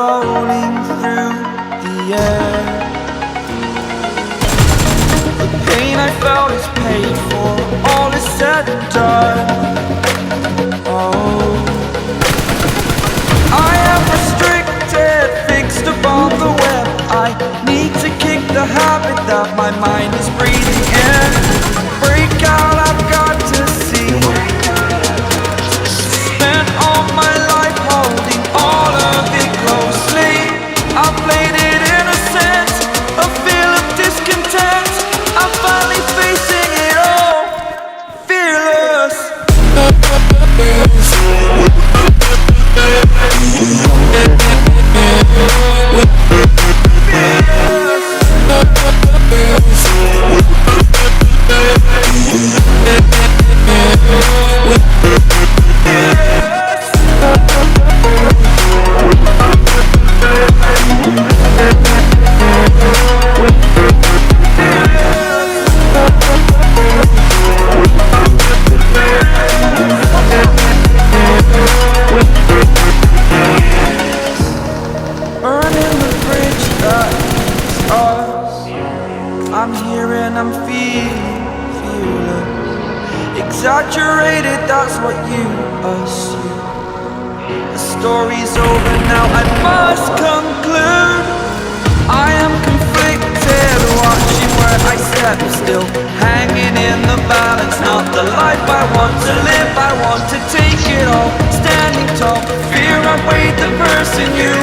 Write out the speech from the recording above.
rolling through the air. The pain I felt is paid for, all is said and done. Oh, I am restricted, fixed upon the web. I need to kick the habit that my mind is breathing in. Break out, I've got to see. Spent all my life holding all of it closely. I played it innocent, a feel of discontent. I'm finally facing it all, fearless. Burning the bridge that is us. I'm here and I'm fearless. Exaggerated, that's what you assume. The story's over now, I must conclude. I am conflicted, watching where I step still, hanging in the balance. Not the life I want to live, I want to take it all. Standing tall, fear I weighed the person you